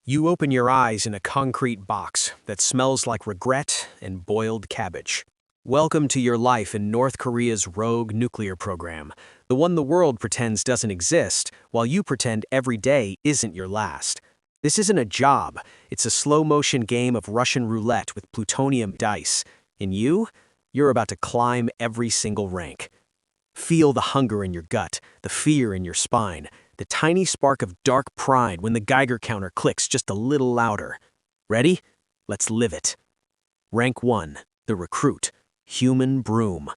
You open your eyes in a concrete box that smells like regret and boiled cabbage. Welcome to your life in North Korea's rogue nuclear program, the one the world pretends doesn't exist, while you pretend every day isn't your last. This isn't a job, it's a slow-motion game of Russian roulette with plutonium dice. And you're about to climb every single rank. Feel the hunger in your gut, the fear in your spine, the tiny spark of dark pride when the Geiger counter clicks just a little louder. Ready? Let's live it. Rank 1, the recruit, human broom.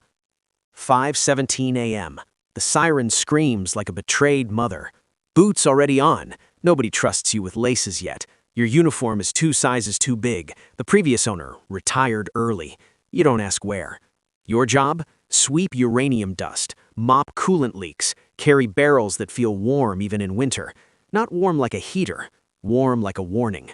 5:17 a.m. The siren screams like a betrayed mother. Boots already on. Nobody trusts you with laces yet. Your uniform is 2 sizes too big. The previous owner retired early. You don't ask where. Your job? Sweep uranium dust, mop coolant leaks, carry barrels that feel warm even in winter. Not warm like a heater, warm like a warning.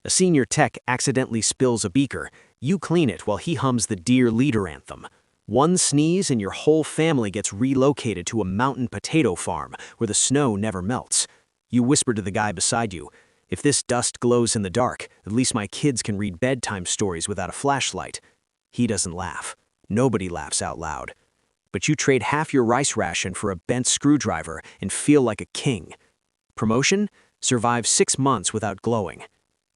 A senior tech accidentally spills a beaker. You clean it while he hums the Dear Leader anthem. One sneeze and your whole family gets relocated to a mountain potato farm where the snow never melts. You whisper to the guy beside you, "If this dust glows in the dark, at least my kids can read bedtime stories without a flashlight." He doesn't laugh. Nobody laughs out loud. But you trade half your rice ration for a bent screwdriver and feel like a king. Promotion? Survive 6 months without glowing.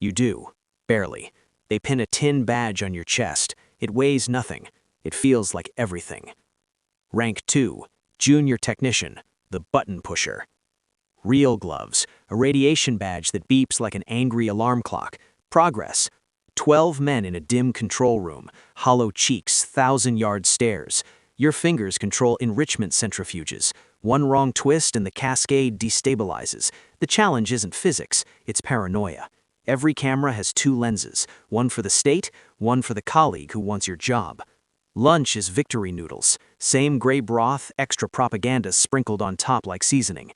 You do. Barely. They pin a tin badge on your chest. It weighs nothing. It feels like everything. Rank 2, junior technician, the button pusher. Real gloves, a radiation badge that beeps like an angry alarm clock. Progress. 12 men in a dim control room, hollow cheeks, 1,000-yard stares. Your fingers control enrichment centrifuges. One wrong twist and the cascade destabilizes. The challenge isn't physics, it's paranoia. Every camera has 2 lenses, one for the state, one for the colleague who wants your job. Lunch is victory noodles, same gray broth, extra propaganda sprinkled on top like seasoning.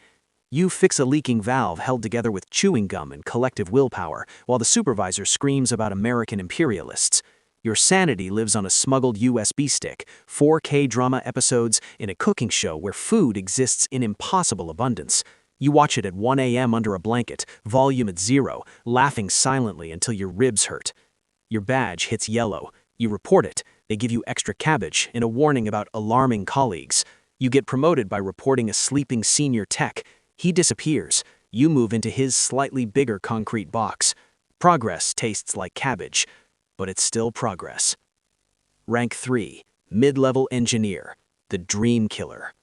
You fix a leaking valve held together with chewing gum and collective willpower, while the supervisor screams about American imperialists. Your sanity lives on a smuggled USB stick, 4K drama episodes in a cooking show where food exists in impossible abundance. You watch it at 1 a.m. under a blanket, volume at 0, laughing silently until your ribs hurt. Your badge hits yellow. You report it. They give you extra cabbage and a warning about alarming colleagues. You get promoted by reporting a sleeping senior tech. He disappears. You move into his slightly bigger concrete box. Progress tastes like cabbage, but it's still progress. Rank 3, mid-level engineer, the dream killer.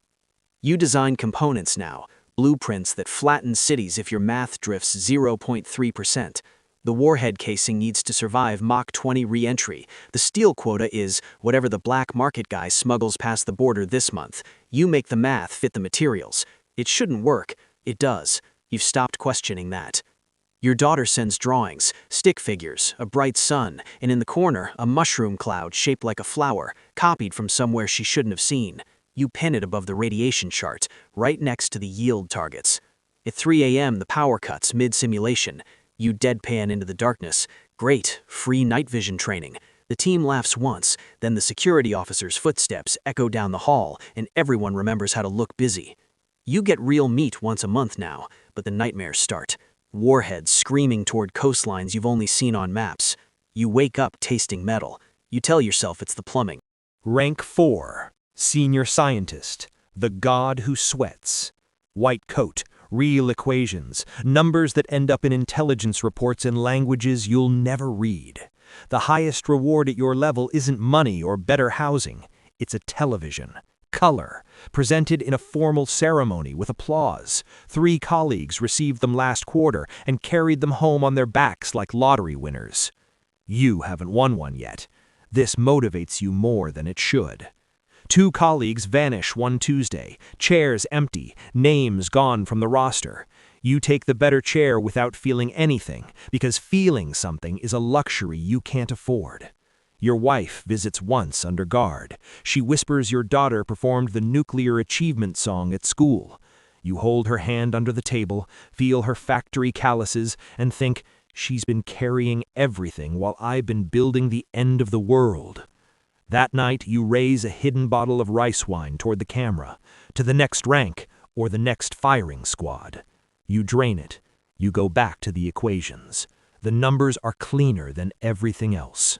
You design components now, blueprints that flatten cities if your math drifts 0.3%. The warhead casing needs to survive Mach 20 re-entry. The steel quota is whatever the black market guy smuggles past the border this month. You make the math fit the materials. It shouldn't work. It does. You've stopped questioning that. Your daughter sends drawings, stick figures, a bright sun, and in the corner, a mushroom cloud shaped like a flower, copied from somewhere she shouldn't have seen. You pin it above the radiation chart, right next to the yield targets. At 3 a.m., the power cuts mid-simulation. You deadpan into the darkness. Great, free night vision training. The team laughs once, then the security officer's footsteps echo down the hall, and everyone remembers how to look busy. You get real meat once a month now, but the nightmares start. Warheads screaming toward coastlines you've only seen on maps. You wake up tasting metal. You tell yourself it's the plumbing. Rank 4, senior scientist, the god who sweats. White coat, real equations, numbers that end up in intelligence reports in languages you'll never read. The highest reward at your level isn't money or better housing. It's a television. Color, presented in a formal ceremony with applause. 3 colleagues received them last quarter and carried them home on their backs like lottery winners. You haven't won one yet. This motivates you more than it should. 2 colleagues vanish one Tuesday, chairs empty, names gone from the roster. You take the better chair without feeling anything, because feeling something is a luxury you can't afford. Your wife visits once under guard. She whispers your daughter performed the nuclear achievement song at school. You hold her hand under the table, feel her factory calluses, and think, she's been carrying everything while I've been building the end of the world. That night, you raise a hidden bottle of rice wine toward the camera, to the next rank or the next firing squad. You drain it. You go back to the equations. The numbers are cleaner than everything else.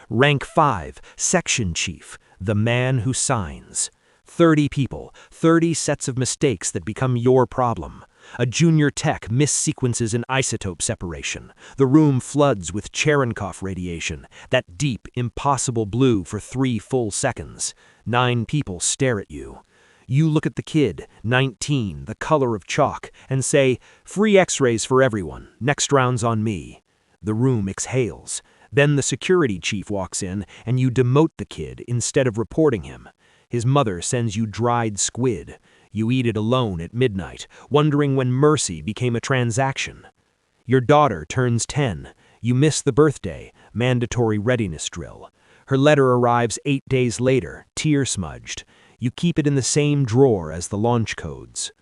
Rank 5, Section Chief, the man who signs. 30 people, 30 sets of mistakes that become your problem. A junior tech missequences an isotope separation. The room floods with Cherenkov radiation, that deep, impossible blue for 3 full seconds. 9 people stare at you. You look at the kid, 19, the color of chalk, and say, "Free x-rays for everyone. Next round's on me." The room exhales. Then the security chief walks in, and you demote the kid instead of reporting him. His mother sends you dried squid. You eat it alone at midnight, wondering when mercy became a transaction. Your daughter turns 10. You miss the birthday, mandatory readiness drill. Her letter arrives 8 days later, tear-smudged. You keep it in the same drawer as the launch codes.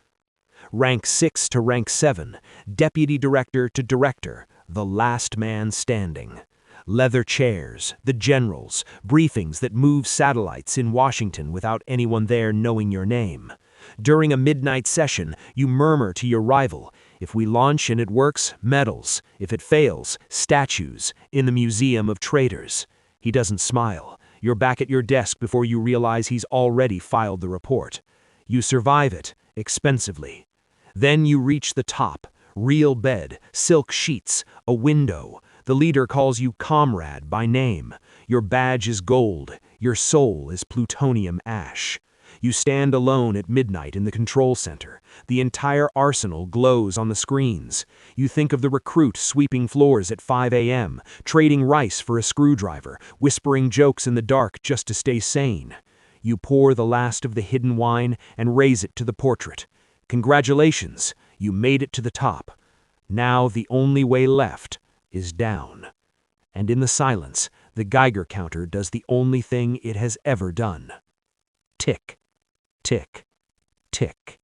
Rank 6 to rank 7, deputy director to director, the last man standing. Leather chairs, the generals, briefings that move satellites in Washington without anyone there knowing your name. During a midnight session, you murmur to your rival, "If we launch and it works, medals. If it fails, statues, in the Museum of Traitors." He doesn't smile. You're back at your desk before you realize he's already filed the report. You survive it, expensively. Then you reach the top, real bed, silk sheets, a window. The leader calls you comrade by name. Your badge is gold. Your soul is plutonium ash. You stand alone at midnight in the control center. The entire arsenal glows on the screens. You think of the recruit sweeping floors at 5 a.m., trading rice for a screwdriver, whispering jokes in the dark just to stay sane. You pour the last of the hidden wine and raise it to the portrait. Congratulations, you made it to the top. Now the only way left is down. And in the silence, the Geiger counter does the only thing it has ever done. Tick, tick, tick.